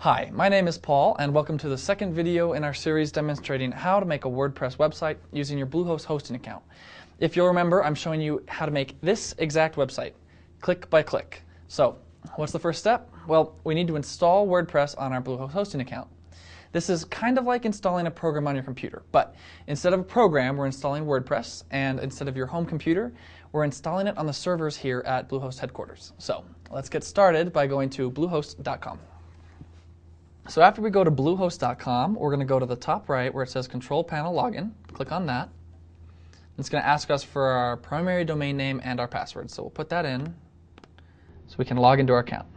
Hi, my name is Paul, and welcome to the second video in our series demonstrating how to make a WordPress website using your Bluehost hosting account. If you'll remember, I'm showing you how to make this exact website, click by click. So, what's the first step? Well, we need to install WordPress on our Bluehost hosting account. This is kind of like installing a program on your computer, but instead of a program, we're installing WordPress, and instead of your home computer, we're installing it on the servers here at Bluehost headquarters. So, let's get started by going to bluehost.com. So after we go to bluehost.com, we're going to go to the top right where it says Control Panel Login. Click on that. It's going to ask us for our primary domain name and our password. So we'll put that in so we can log into our account.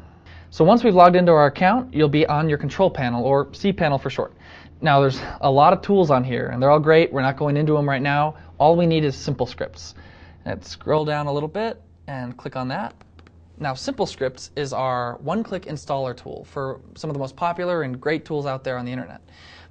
So once we've logged into our account, you'll be on your control panel, or cPanel for short. Now there's a lot of tools on here, and they're all great. We're not going into them right now. All we need is simple scripts. Let's scroll down a little bit and click on that. Now, Simple Scripts is our one-click installer tool for some of the most popular and great tools out there on the internet.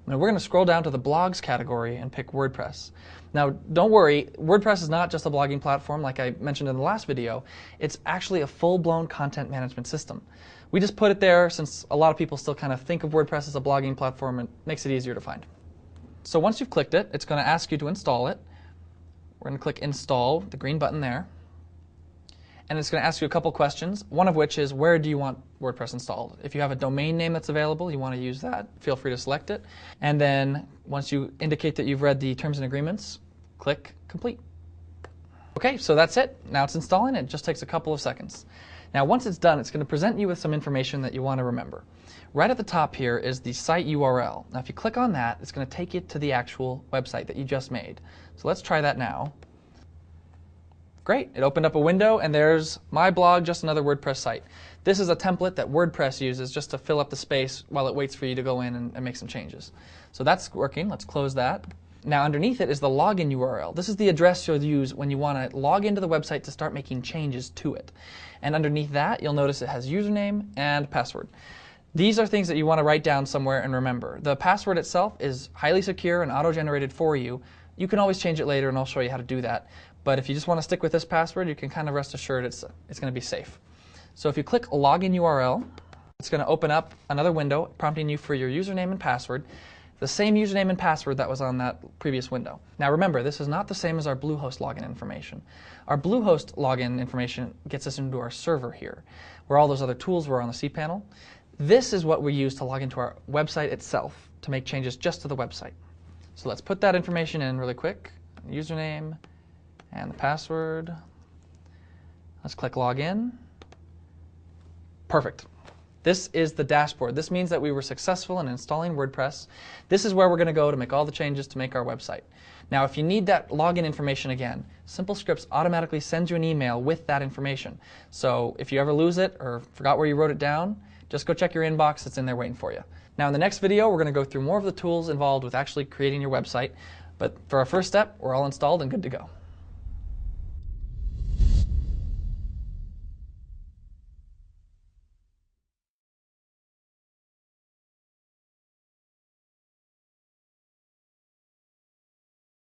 Now, we're going to scroll down to the blogs category and pick WordPress. Now, don't worry, WordPress is not just a blogging platform like I mentioned in the last video. It's actually a full-blown content management system. We just put it there since a lot of people still kind of think of WordPress as a blogging platform and it makes it easier to find. So once you've clicked it, it's going to ask you to install it. We're going to click Install, the green button there. And it's going to ask you a couple questions, one of which is where do you want WordPress installed? If you have a domain name that's available, you want to use that, feel free to select it. And then once you indicate that you've read the terms and agreements, click Complete. Okay, so that's it. Now it's installing. It just takes a couple of seconds. Now once it's done, it's going to present you with some information that you want to remember. Right at the top here is the site URL. Now if you click on that, it's going to take you to the actual website that you just made. So let's try that now. Great, it opened up a window and there's my blog, just another WordPress site. This is a template that WordPress uses just to fill up the space while it waits for you to go in and make some changes. So that's working, let's close that. Now underneath it is the login URL. This is the address you'll use when you want to log into the website to start making changes to it. And underneath that you'll notice it has username and password. These are things that you want to write down somewhere and remember. The password itself is highly secure and auto-generated for you. You can always change it later and I'll show you how to do that. But if you just want to stick with this password, you can kind of rest assured it's going to be safe. So if you click Login URL, it's going to open up another window prompting you for your username and password, the same username and password that was on that previous window. Now remember, this is not the same as our Bluehost login information. Our Bluehost login information gets us into our server here, where all those other tools were on the cPanel. This is what we use to log into our website itself to make changes just to the website. So let's put that information in really quick. Username and the password. Let's click Login. Perfect. This is the dashboard. This means that we were successful in installing WordPress. This is where we're going to go to make all the changes to make our website. Now, if you need that login information again, Simple Scripts automatically sends you an email with that information. So if you ever lose it or forgot where you wrote it down, just go check your inbox. It's in there waiting for you. Now, in the next video, we're going to go through more of the tools involved with actually creating your website. But for our first step, we're all installed and good to go.